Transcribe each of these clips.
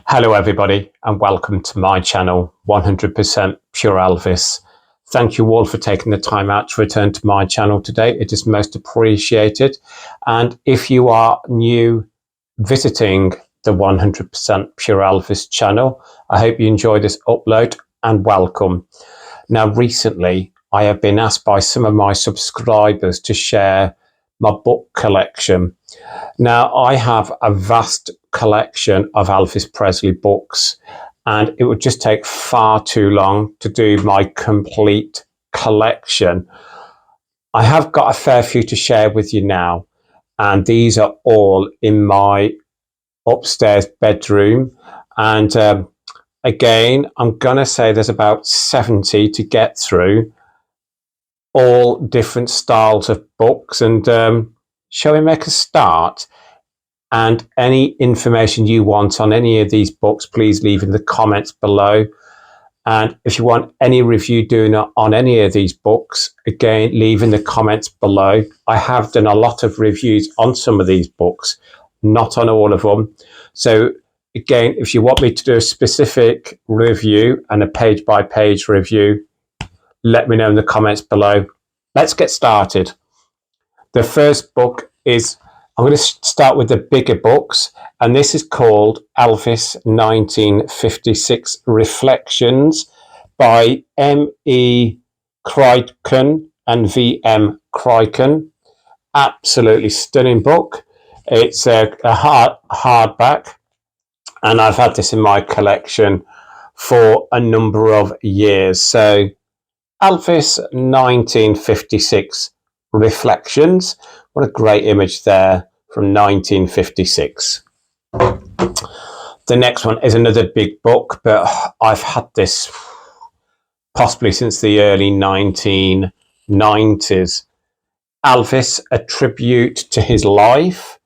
Hello everybody and welcome to my channel 100% Pure Elvis. Thank you all for taking the time out to return to my channel today. It is most appreciated. And if you are new visiting the 100% Pure Elvis channel, I hope you enjoy this upload and welcome. Now recently I have been asked by some of my subscribers to share my book collection. Now, I have a vast collection of Elvis Presley books, and it would just take far too long to do my complete collection. I have got a fair few to share with you now, and these are all in my upstairs bedroom. And again, I'm going to say there's about 70 to get through, all different styles of books. And shall we make a start? And any information you want on any of these books, please leave in the comments below. And if you want any review doing on any of these books, again, leave in the comments below. I have done a lot of reviews on some of these books, not on all of them. So again, if you want me to do a specific review and a page-by-page review, let me know in the comments below. Let's get started. The first book is, I'm going to start with the bigger books, and this is called Elvis 1956 Reflections by M.E. Crichton and V.M. Crichton. Absolutely stunning book. It's a hardback, and I've had this in my collection for a number of years. So Elvis 1956 Reflections. What a great image there from 1956. The next one is another big book, but I've had this possibly since the early 1990s. Elvis, a tribute to his life.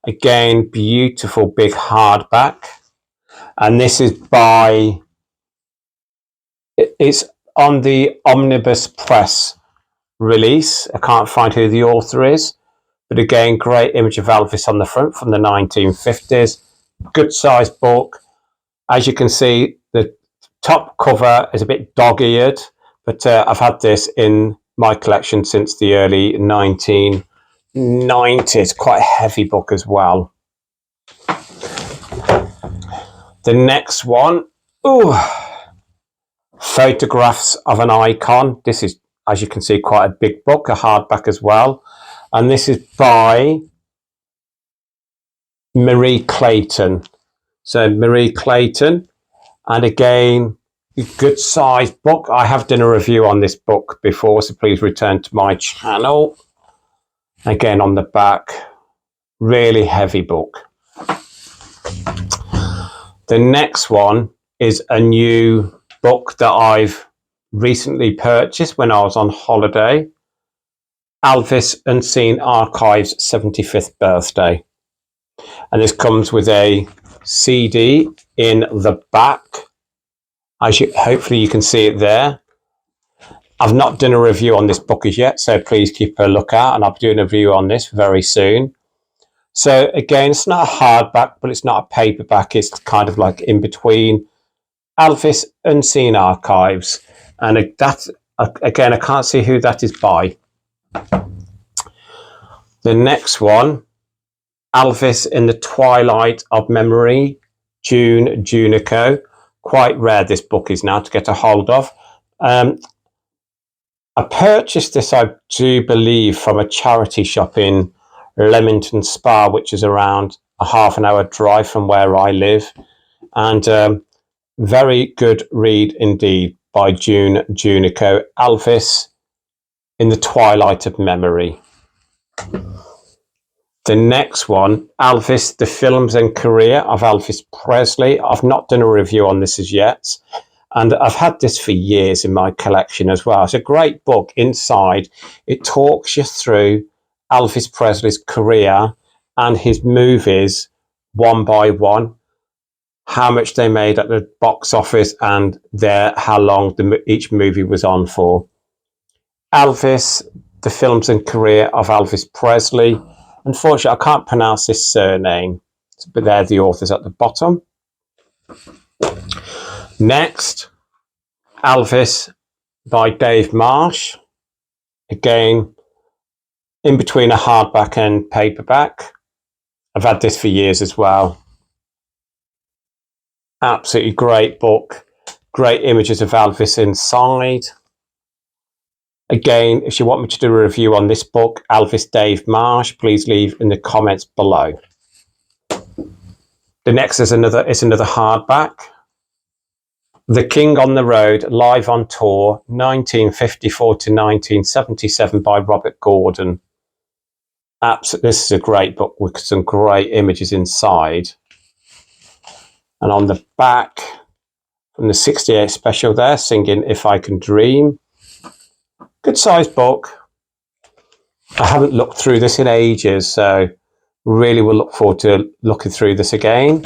Again, beautiful big hardback. And this is by, it's on the Omnibus Press release. I can't find who the author is. But again, great image of Elvis on the front from the 1950s. Good sized book. As you can see, the top cover is a bit dog-eared, but I've had this in my collection since the early 1990s. Quite a heavy book as well. The next one, Photographs of an Icon. This is, as you can see, quite a big book, a hardback as well. And this is by Marie Clayton. So Marie Clayton, and again, a good sized book. I have done a review on this book before, so please return to my channel. Again, on the back, really heavy book. The next one is a new book that I've recently purchased when I was on holiday. Elvis Unseen Archives 75th birthday. And this comes with a CD in the back. Hopefully you can see it there. I've not done a review on this book as yet, so please keep a lookout, and I'll be doing a review on this very soon. So again, it's not a hardback, but it's not a paperback. It's kind of like in between. Elvis Unseen Archives. And that's, again, I can't see who that is by. The next one, Elvis in the Twilight of Memory, June Junico. Quite rare this book is now to get a hold of. I purchased this, I do believe, from a charity shop in Leamington Spa, which is around a half an hour drive from where I live. And very good read indeed by June Junico. Elvis in the Twilight of Memory. The next one, Elvis, the Films and Career of Elvis Presley. I've not done a review on this as yet, and I've had this for years in my collection as well. It's a great book. Inside, it talks you through Elvis Presley's career and his movies one by one, how much they made at the box office, and how long each movie was on for. Elvis, the Films and Career of Elvis Presley. Unfortunately, I can't pronounce this surname. but they're the authors at the bottom. Next, Elvis by Dave Marsh. Again, in between a hardback and paperback. I've had this for years as well. Absolutely great book. Great images of Elvis inside. Again, if you want me to do a review on this book, Elvis Dave Marsh, please leave in the comments below. The next is another hardback. The King on the Road, live on tour, 1954 to 1977 by Robert Gordon. This is a great book with some great images inside. And on the back, from the 68 special there, singing If I Can Dream. Good sized book. I haven't looked through this in ages, so really will look forward to looking through this again.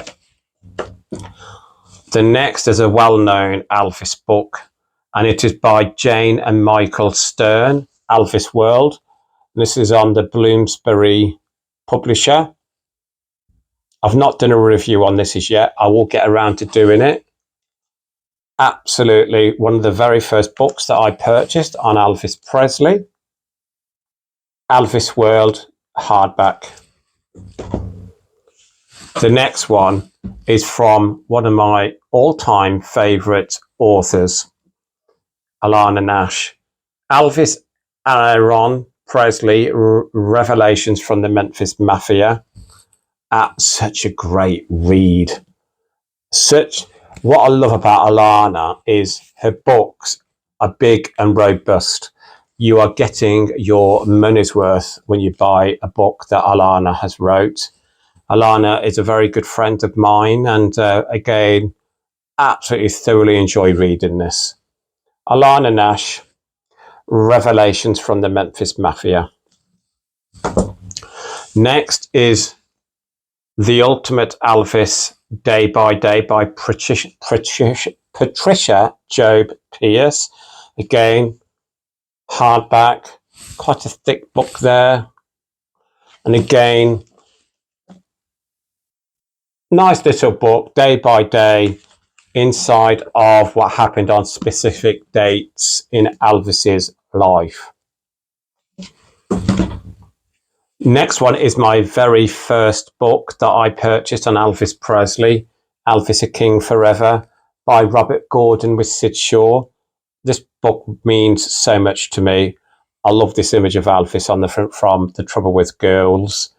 The next is a well-known Elvis book, and it is by Jane and Michael Stern, Elvis World. This is on the Bloomsbury publisher. I've not done a review on this as yet. I will get around to doing it. Absolutely one of the very first books that I purchased on Elvis Presley. Elvis World hardback. The next one is from one of my all-time favourite authors, Alana Nash. Elvis Aaron Presley, Revelations from the Memphis Mafia. Such a great read. What I love about Alana is her books are big and robust. You are getting your money's worth when you buy a book that Alana has wrote. Alana is a very good friend of mine, and again, absolutely thoroughly enjoy reading this. Alana Nash, Revelations from the Memphis Mafia. Next is The Ultimate Elvis, Day by Day by Patricia Job Pierce. Again, hardback, quite a thick book there. And again, nice little book, day by day, inside of what happened on specific dates in Elvis's life. Next one is my very first book that I purchased on Elvis Presley, Elvis A King Forever by Robert Gordon with Sid Shaw. This book means so much to me. I love this image of Elvis on the front from The Trouble with Girls.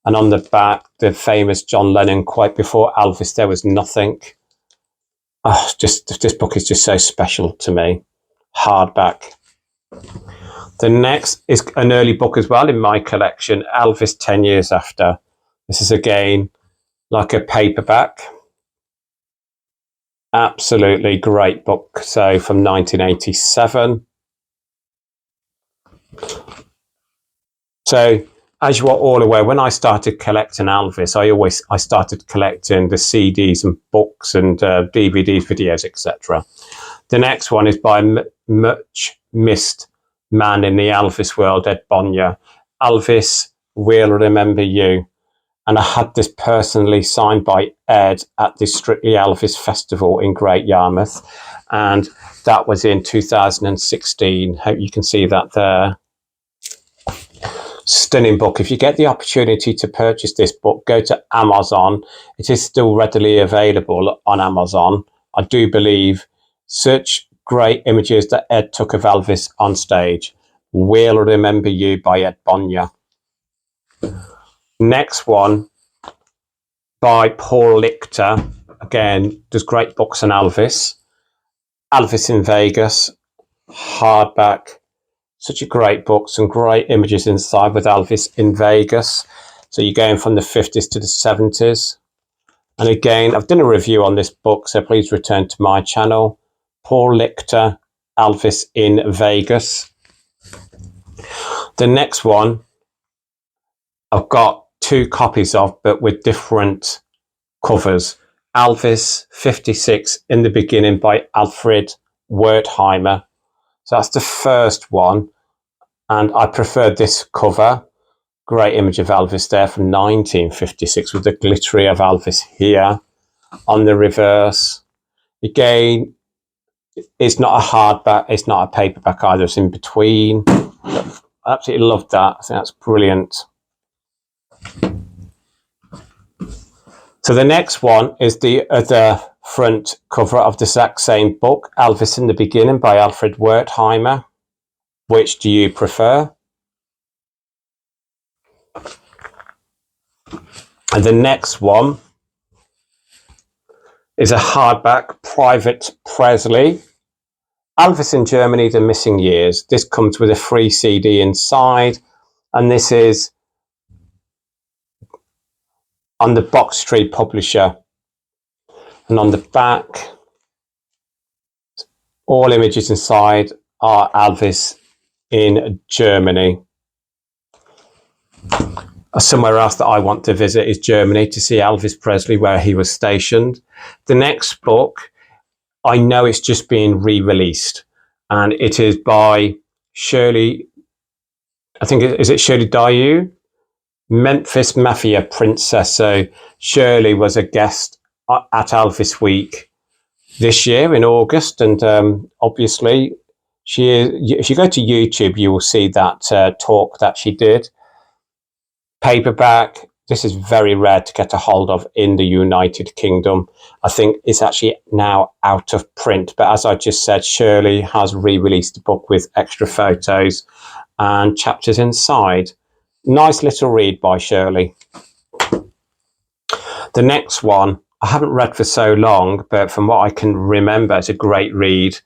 And on the back, the famous John Lennon quote, before Elvis, there was nothing. This book is just so special to me. Hardback. The next is an early book as well in my collection, Elvis 10 Years After. This is again like a paperback. Absolutely great book. So from 1987. So as you are all aware, when I started collecting Elvis, I started collecting the CDs and books and DVDs, videos, etc. The next one is by much missed man in the Elvis world, Ed Bonnier. Elvis, We'll Remember You. And I had this personally signed by Ed at the Strictly Elvis Festival in Great Yarmouth. And that was in 2016. Hope you can see that there. Stunning book. If you get the opportunity to purchase this book, go to Amazon. It is still readily available on Amazon. I do believe. Such great images that Ed took of Elvis on stage. We'll Remember You by Ed Bonnier. Next one by Paul Lichter. Again, does great books on Elvis. Elvis in Vegas. Hardback. Such a great book, some great images inside with Elvis in Vegas. So you're going from the 50s to the 70s. And again, I've done a review on this book, so please return to my channel. Paul Lichter, Elvis in Vegas. The next one, I've got 2 copies of, but with different covers. Elvis 56 in the Beginning by Alfred Wertheimer. So that's the first one. And I prefer this cover. Great image of Elvis there from 1956 with the glittery of Elvis here on the reverse. Again, it's not a hardback, it's not a paperback either, it's in between. I absolutely love that. I think that's brilliant. So the next one is the other front cover of the exact same book, Elvis in the Beginning by Alfred Wertheimer. Which do you prefer? And the next one is a hardback, Private Presley, Elvis in Germany, The Missing Years. This comes with a free CD inside, and this is on the Box Tree publisher. And on the back, all images inside are Elvis in Germany. Somewhere else that I want to visit is Germany to see Elvis Presley, where he was stationed. The next book, I know it's just being re-released, and it is by Shirley, I think, is it Shirley Dayu? Memphis Mafia Princess. So Shirley was a guest at Elvis Week this year in August, and obviously she is, if you go to YouTube, you will see that talk that she did. Paperback. This is very rare to get a hold of in the United Kingdom. I think it's actually now out of print. But as I just said, Shirley has re-released the book with extra photos and chapters inside. Nice little read by Shirley. The next one, I haven't read for so long, but from what I can remember, it's a great read.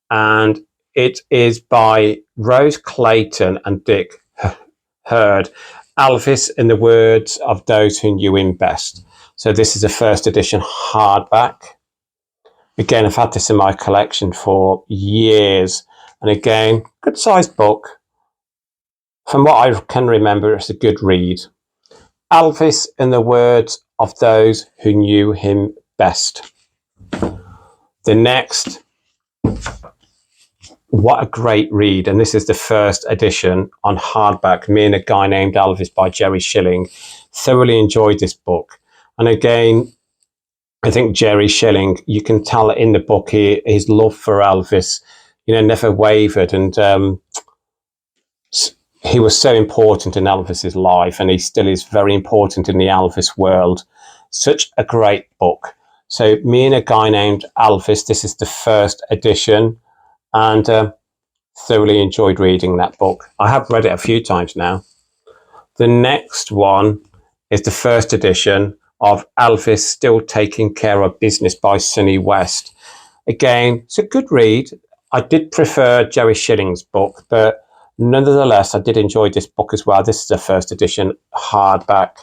And it is by Rose Clayton and Dick Hurd. Elvis in the Words of Those Who Knew Him Best. So this is a first edition hardback. Again, I've had this in my collection for years. And again, good sized book. From what I can remember, it's a good read. Elvis in the Words of Those Who Knew Him Best. The next, what a great read. And this is the first edition on hardback, Me and a Guy Named Elvis by Jerry Schilling. Thoroughly enjoyed this book. And again, I think Jerry Schilling, you can tell in the book his love for Elvis, never wavered. And he was so important in Elvis's life, and he still is very important in the Elvis world. Such a great book. So Me and a Guy Named Elvis, this is the first edition. And thoroughly enjoyed reading that book. I have read it a few times now. The next one is the first edition of Elvis Still Taking Care of Business by Sonny West. Again, it's a good read. I did prefer Jerry Schilling's book, but nonetheless, I did enjoy this book as well. This is a first edition hardback.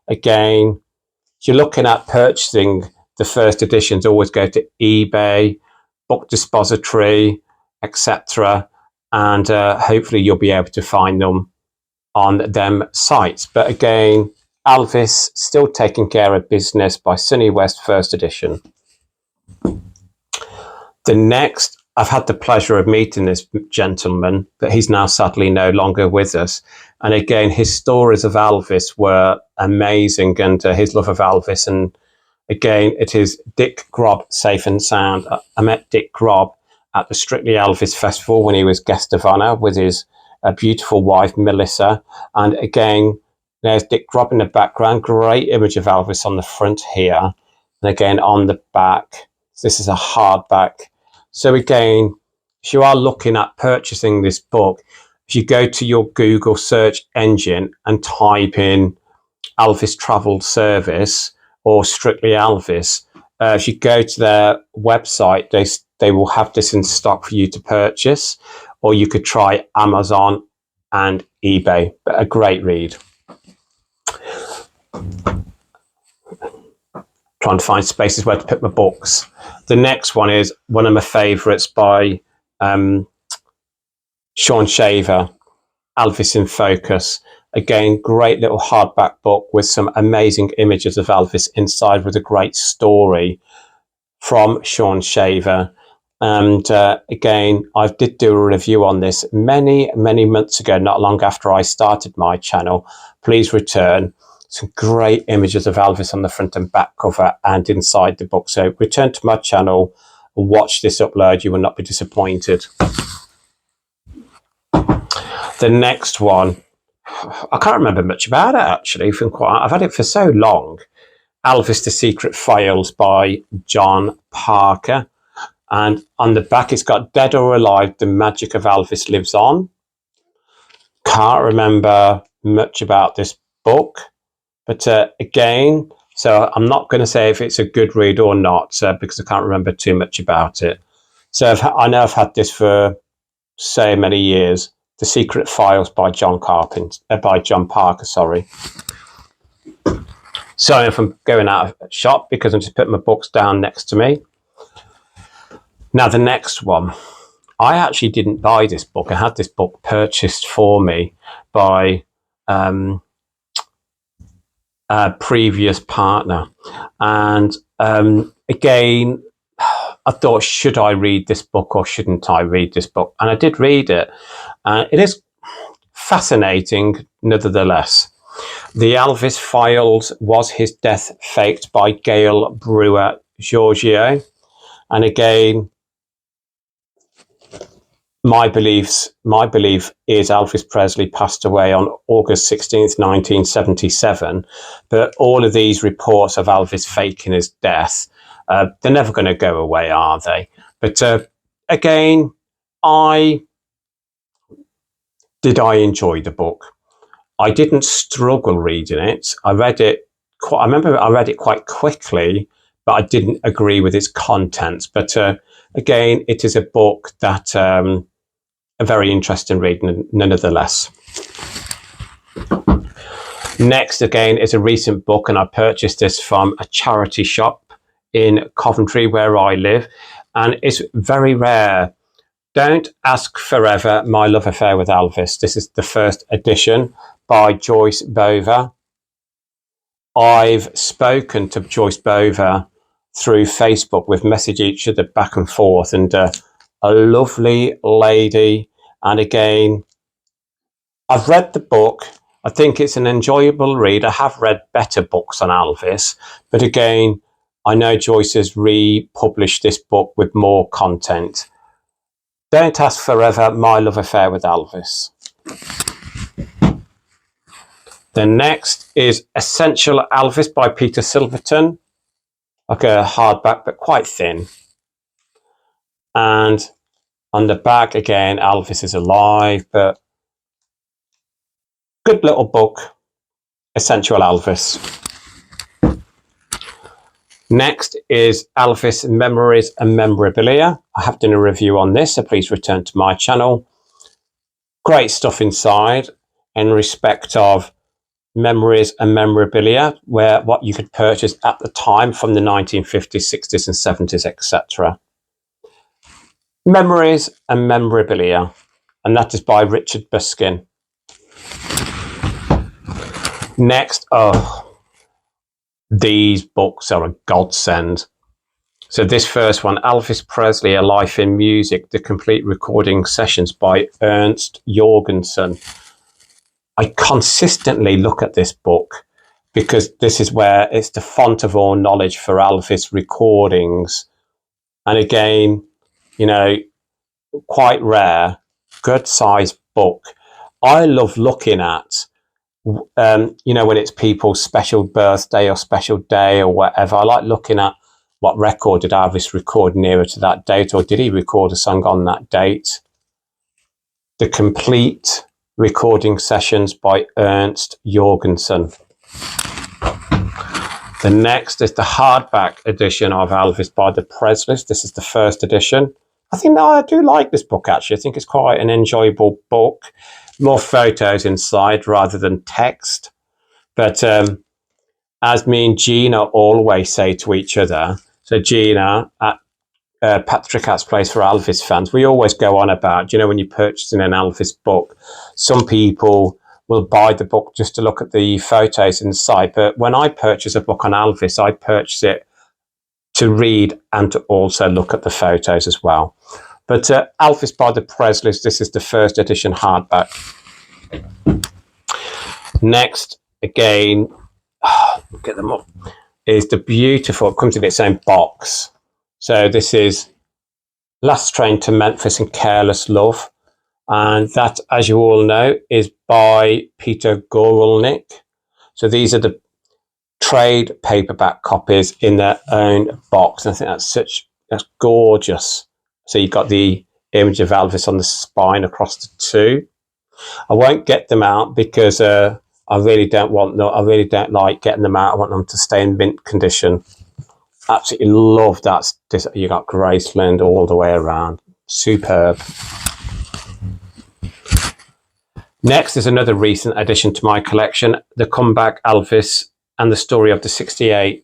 Again, if you're looking at purchasing the first editions, always go to eBay, Book Depository, etc. And hopefully you'll be able to find them on them sites. But again, Elvis Still Taking Care of Business by Sonny West, first edition. The next, I've had the pleasure of meeting this gentleman, but he's now sadly no longer with us. And again, his stories of Elvis were amazing, and his love of Elvis. And again, it is Dick Grob, Safe and Sound. I met Dick Grob at the Strictly Elvis Festival when he was guest of honour with his beautiful wife, Melissa. And again, there's Dick Grob in the background. Great image of Elvis on the front here. And again, on the back, this is a hardback. So again, if you are looking at purchasing this book, if you go to your Google search engine and type in Elvis Travel Service or Strictly Elvis, if you go to their website, they will have this in stock for you to purchase, or you could try Amazon and eBay. But a great read. Trying to find spaces where to put my books. The next one is one of my favourites by Sean Shaver, Elvis in Focus. Again, great little hardback book with some amazing images of Elvis inside with a great story from Sean Shaver. And again, I did do a review on this many months ago, not long after I started my channel. Please return. Some great images of Elvis on the front and back cover and inside the book. So return to my channel, watch this upload. You will not be disappointed. The next one, I can't remember much about it actually. I've had it for so long. Elvis: The Secret Files by John Parker. And on the back, it's got Dead or Alive, the Magic of Elvis Lives On. Can't remember much about this book. But again, so I'm not going to say if it's a good read or not, because I can't remember too much about it. So I know I've had this for so many years. The Secret Files by John Parker, sorry. Sorry if I'm going out of shot because I'm just putting my books down next to me. Now, the next one, I actually didn't buy this book. I had this book purchased for me by a previous partner. And again, I thought, should I read this book or shouldn't I read this book? And I did read it. It is fascinating, nevertheless. The Elvis Files: Was His Death Faked by Gail Brewer Giorgio. And again, my belief is Elvis Presley passed away on August 16th, 1977. But all of these reports of Elvis faking his death, they're never going to go away, are they? But again, I enjoy the book. I didn't struggle reading it. I remember I read it quite quickly, but I didn't agree with its contents. But again, it is a book that a very interesting read, nonetheless. Next, again, is a recent book, and I purchased this from a charity shop in Coventry, where I live, and it's very rare. Don't Ask Forever: My Love Affair with Elvis. This is the first edition by Joyce Bover. I've spoken to Joyce Bover through Facebook. We've messaged each other back and forth, and a lovely lady. And again, I've read the book. I think it's an enjoyable read. I have read better books on Elvis, but again, I know Joyce has republished this book with more content. Don't Ask Forever: My Love Affair with Elvis. The next is Essential Elvis by Peter Silverton. Like a hardback, but quite thin. And on the back, again, Elvis is alive, but good little book, Essential Elvis. Next is Elvis: Memories and Memorabilia. I have done a review on this, so please return to my channel. Great stuff inside in respect of memories and memorabilia, where what you could purchase at the time from the 1950s, 60s and 70s, etc. Memories and Memorabilia, and that is by Richard Buskin. Next, these books are a godsend. So this first one, Elvis Presley: A Life in Music, the complete recording sessions by Ernst Jorgensen. I consistently look at this book because this is where it's the font of all knowledge for Elvis recordings. And again, you know, quite rare, good sized book. I love looking at, you know, when it's people's special birthday or special day or whatever. I like looking at what record did Elvis record nearer to that date, or did he record a song on that date? The complete recording sessions by Ernst Jorgensen. The next is the hardback edition of Elvis by the Presleys. This is the first edition. I do like this book, actually. I think it's quite an enjoyable book. More photos inside rather than text. But as me and Gina always say to each other, so Gina at Patrick Att's Place for Elvis fans, we always go on about, you know, when you're purchasing an Elvis book, some people will buy the book just to look at the photos inside. But when I purchase a book on Elvis, I purchase it to read and to also look at the photos as well. But Elvis by the Presleys, this is the first edition hardback. Next, again, get them up, is the beautiful, it comes in its own box. So this is Last Train to Memphis and Careless Love. And that, as you all know, is by Peter Gorelnik. So these are the trade paperback copies in their own box. And I think that's gorgeous. So you've got the image of Elvis on the spine across the two. I won't get them out because I really don't like getting them out. I want them to stay in mint condition. Absolutely love that. You got Graceland all the way around. Superb. Next is another recent addition to my collection, The Comeback Elvis and the Story of the 68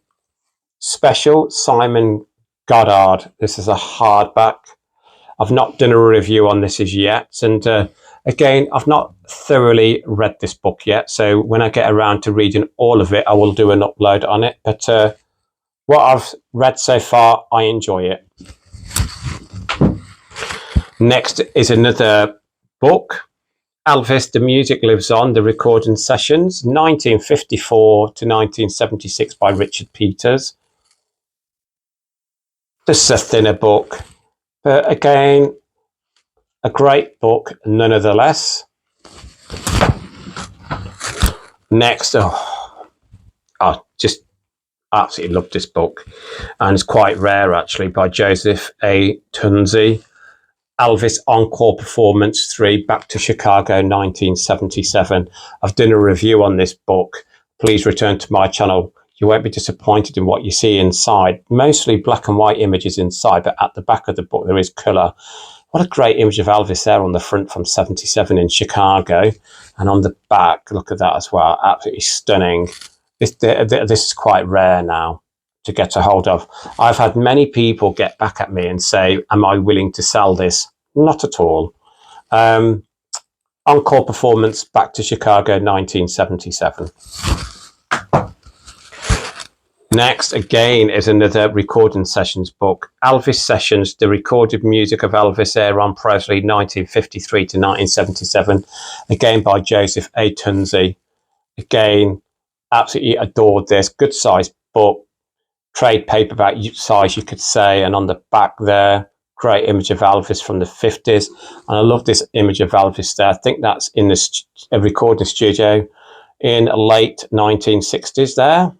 Special, Simon Goddard. This is a hardback. I've not done a review on this as yet. And again, I've not thoroughly read this book yet. So when I get around to reading all of it, I will do an upload on it. But what I've read so far, I enjoy it. Next is another book, Elvis, The Music Lives On, The Recording Sessions, 1954 to 1976 by Richard Peters. This is a thinner book, but again, a great book nonetheless. Next, I just absolutely love this book, and it's quite rare actually, by Joseph A. Tunzi. Elvis Encore Performance 3, Back to Chicago 1977. I've done a review on this book. Please return to my channel. You won't be disappointed in what you see inside. Mostly black and white images inside, but at the back of the book there is colour. What a great image of Elvis there on the front from 77 in Chicago. And on the back, look at that as well. Absolutely stunning. This is quite rare now to get a hold of. I've had many people get back at me and say, am I willing to sell this? Not at all. Encore Performance, Back to Chicago 1977. Next, again, is another recording sessions book, Elvis Sessions, The Recorded Music of Elvis Aaron Presley 1953 to 1977, again by Joseph A. Tunzi. Again, absolutely adored this. Good size book. Trade paperback size, you could say, and on the back there, great image of Elvis from the 50s. And I love this image of Elvis there. I think that's in a recording studio in late 1960s there.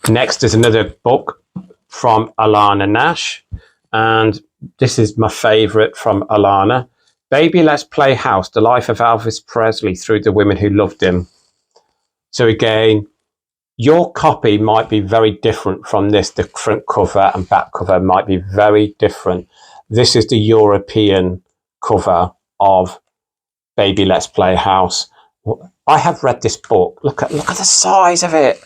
Next is another book from Alana Nash, and this is my favourite from Alana. Baby, Let's Play House, The Life of Elvis Presley Through the Women Who Loved Him. So again, your copy might be very different from this. The front cover and back cover might be very different. This is the European cover of Baby Let's Play House. I have read this book. Look at the size of it.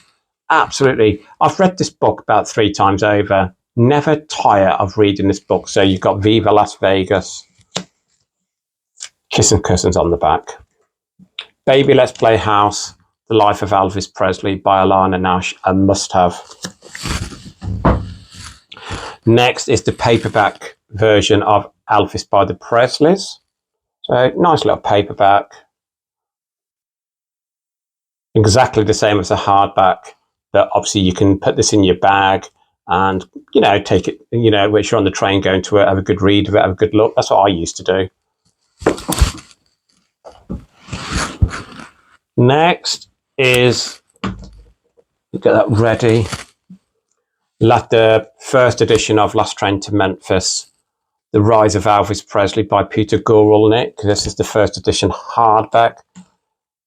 Absolutely. I've read this book about 3 times over. Never tire of reading this book. So you've got Viva Las Vegas, Kiss and Cousins on the back. Baby Let's Play House, The Life of Elvis Presley by Alana Nash, a must-have. Next is the paperback version of Elvis by the Presleys. So nice little paperback. Exactly the same as a hardback. That obviously you can put this in your bag and, you know, take it, you know, which you're on the train going to it, have a good read of it, have a good look. That's what I used to do. Next is, get that ready, the first edition of Last Train to Memphis, The Rise of Elvis Presley by Peter Gorelnik. This is the first edition hardback.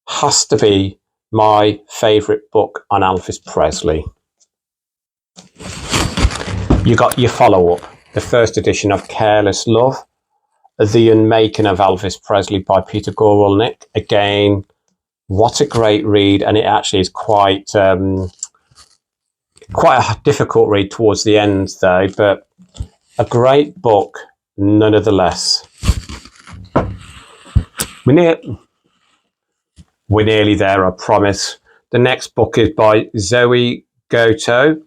Has to be my favourite book on Elvis Presley. You got your follow-up, the first edition of Careless Love, The Unmaking of Elvis Presley by Peter Gorelnik. Again, what a great read, and it actually is quite a difficult read towards the end though, but a great book nonetheless. We're nearly there, I promise. The next book is by Zoe Goto.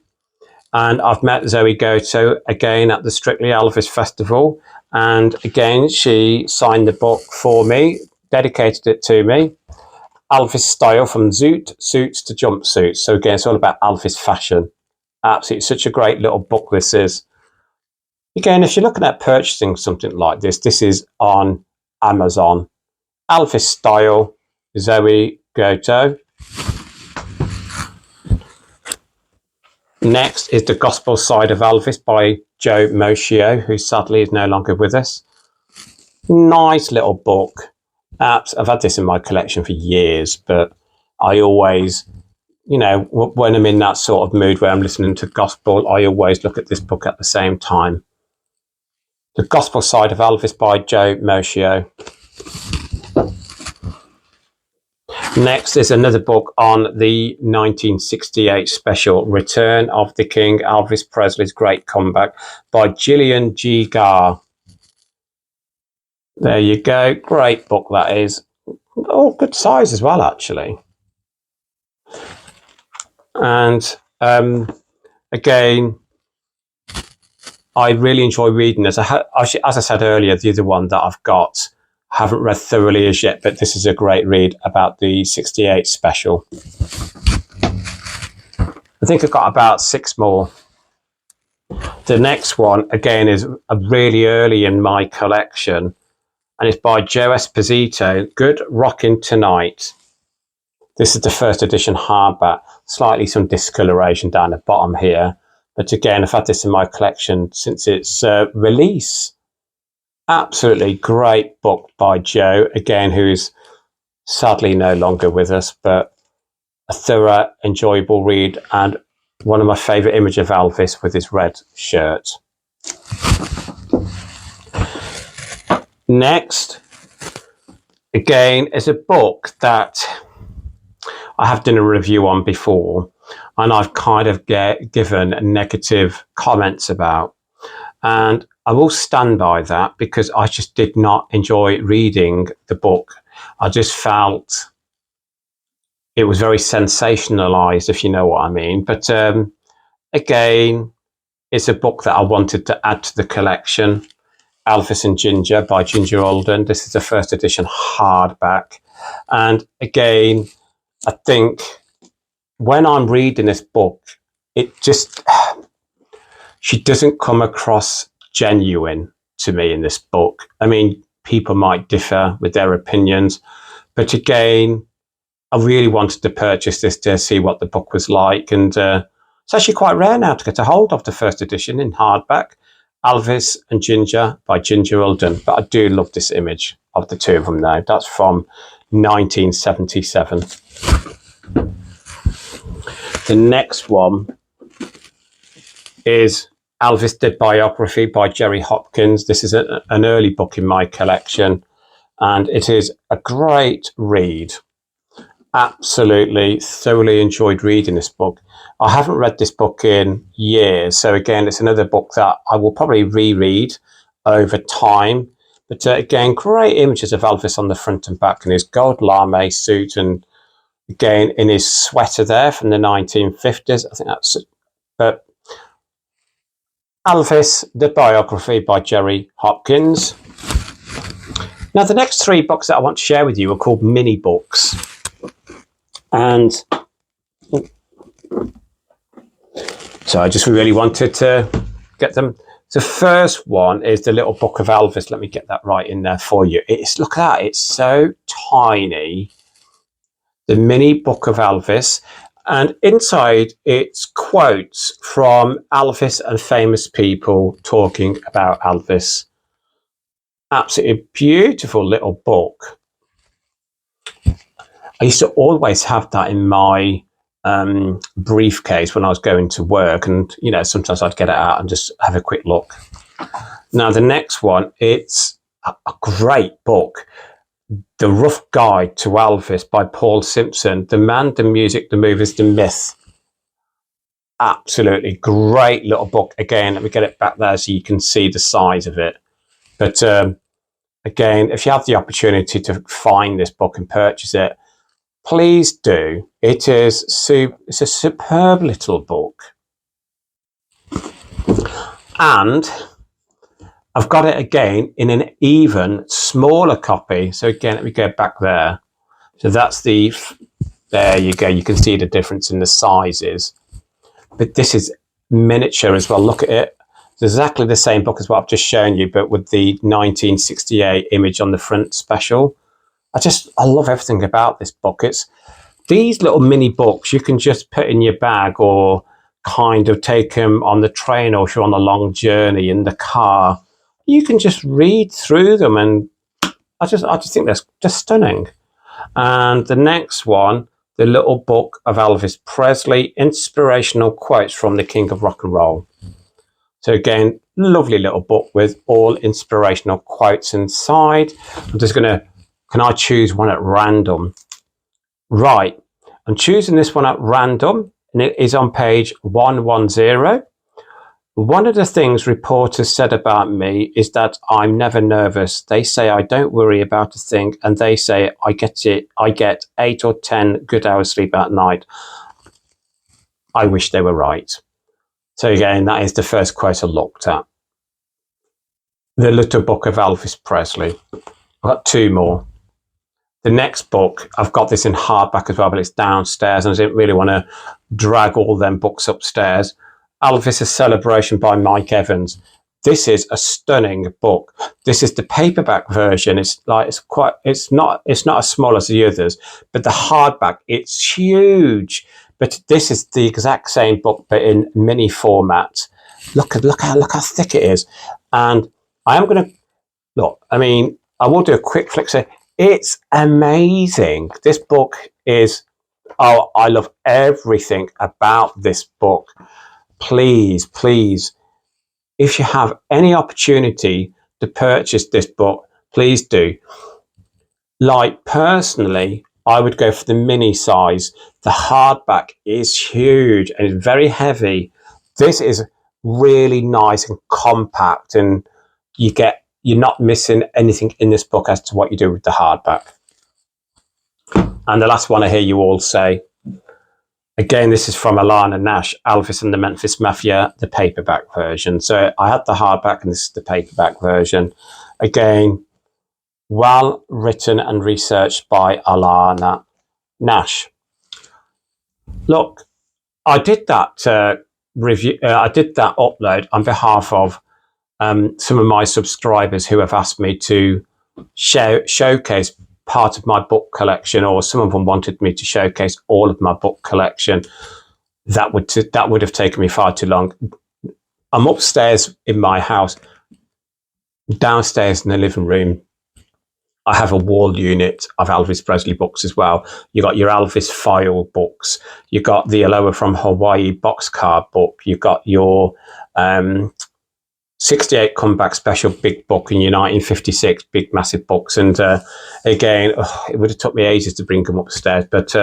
And I've met Zoe Goto again at the Strictly Elvis Festival. And again, she signed the book for me, dedicated it to me. Elvis style, from suits to jumpsuits. So again, it's all about Elvis fashion. Absolutely, such a great little book this is. Again, if you're looking at purchasing something like this is on Amazon. Elvis style, Zoe Goto. Next is The Gospel Side of Elvis by Joe Moschio, who sadly is no longer with us. Nice little book. I've had this in my collection for years, but I always, when I'm in that sort of mood where I'm listening to gospel, I always look at this book at the same time. The Gospel Side of Elvis by Joe Moschio. Next is another book on the 1968 special, Return of the King, Elvis Presley's Great Comeback, by Gillian G. Garr. There you go. Great book that is. Oh, good size as well, actually. And again, I really enjoy reading this. As I said earlier, the other one that I've got, I haven't read thoroughly as yet, but this is a great read about the 68 special. I think I've got about 6 more. The next one, again, is really early in my collection, and it's by Joe Esposito, Good Rockin' Tonight. This is the first edition hardback, slightly some discoloration down the bottom here. But again, I've had this in my collection since its release. Absolutely great book by Joe, again, who is sadly no longer with us, but a thorough, enjoyable read, and one of my favourite images of Elvis with his red shirt. Next, again, is a book that I have done a review on before, and I've kind of given negative comments about. And I will stand by that because I just did not enjoy reading the book. I just felt it was very sensationalized, if you know what I mean. But again, it's a book that I wanted to add to the collection. Elvis and Ginger by Ginger Alden. This is a first edition hardback. And again, I think when I'm reading this book, she doesn't come across genuine to me in this book. I mean, people might differ with their opinions, but again, I really wanted to purchase this to see what the book was like. And it's actually quite rare now to get a hold of the first edition in hardback, Elvis and Ginger by Ginger Alden. But I do love this image of the two of them now. That's from 1977. The next one is Elvis, the biography by Jerry Hopkins. This is an early book in my collection, and it is a great read. Absolutely, thoroughly enjoyed reading this book. I haven't read this book in years, so again, it's another book that I will probably reread over time. But again, great images of Elvis on the front and back in his gold lame suit, and again in his sweater there from the 1950s. I think that's it. But Elvis, the biography by Jerry Hopkins. Now, the next 3 books that I want to share with you are called mini books. And so I just really wanted to get them. The first one is the Little Book of Elvis. Let me get that right in there for you. Look at that. It's so tiny. The Mini Book of Elvis. And inside, it's quotes from Elvis and famous people talking about Elvis. Absolutely beautiful little book. I used to always have that in my briefcase when I was going to work, and sometimes I'd get it out and just have a quick look. Now, the next one, it's a great book, The Rough Guide to Elvis by Paul Simpson. The man, the music, the movies, the myth. Absolutely great little book. Again, let me get it back there so you can see the size of it. But again, if you have the opportunity to find this book and purchase it, Please do. It's a superb little book. And I've got it again in an even smaller copy. So again, let me go back there. So that's there you go. You can see the difference in the sizes. But this is miniature as well. Look at it. It's exactly the same book as what I've just shown you, but with the 1968 image on the front special. I love everything about this book. It's these little mini books you can just put in your bag or kind of take them on the train, or if you're on a long journey in the car, you can just read through them. And I just think that's just stunning. And the next one, the little book of Elvis Presley, inspirational quotes from the King of Rock and Roll. So again, lovely little book with all inspirational quotes inside. I'm just going to, can I choose one at random? Right, I'm choosing this one at random, and it is on page 110. One of the things reporters said about me is that I'm never nervous. They say I don't worry about a thing, and they say I get 8 or 10 good hours sleep at night. I wish they were right. So again, that is the first quote I looked at. The Little Book of Elvis Presley. I've got 2 more. The next book, I've got this in hardback as well, but it's downstairs, and I didn't really want to drag all them books upstairs. Elvis' Celebration by Mike Evans. This is a stunning book. This is the paperback version. It's not as small as the others, but the hardback, it's huge. But this is the exact same book, but in mini format. Look how thick it is. And I am going to look. I mean, I will do a quick flick. So it's amazing. This book is. Oh, I love everything about this book. Please, if you have any opportunity to purchase this book, please do. Like, personally, I would go for the mini size. The hardback is huge and it's very heavy. This is really nice and compact, and you're not missing anything in this book as to what you do with the hardback. And the last one I hear you all say, again, this is from Alana Nash, Elvis and the Memphis Mafia, the paperback version. So I had the hardback, and this is the paperback version. Again, well written and researched by Alana Nash. Look, I did that review. I did that upload on behalf of some of my subscribers who have asked me to showcase part of my book collection, or some of them wanted me to showcase all of my book collection. That would have taken me far too long. I'm upstairs in my house. Downstairs in the living room, I have a wall unit of Elvis Presley books as well. You got your Elvis file books. You got the Aloha from Hawaii boxcar book. You got your 68 comeback special big book in your 1956 big massive books. And again, it would have took me ages to bring them upstairs, but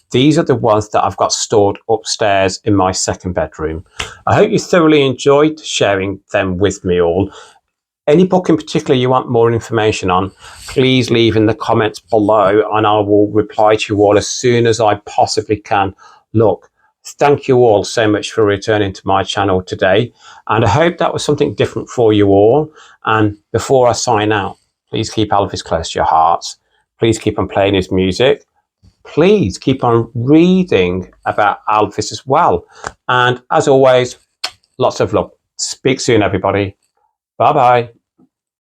these are the ones that I've got stored upstairs in my second bedroom. I hope you thoroughly enjoyed sharing them with me all. Any book in particular you want more information on, please leave in the comments below, and I will reply to you all as soon as I possibly can. Look, thank you all so much for returning to my channel today, and I hope that was something different for you all. And before I sign out, please keep Elvis close to your hearts. Please keep on playing his music. Please keep on reading about Elvis as well. And as always, lots of love. Speak soon, everybody. Bye-bye.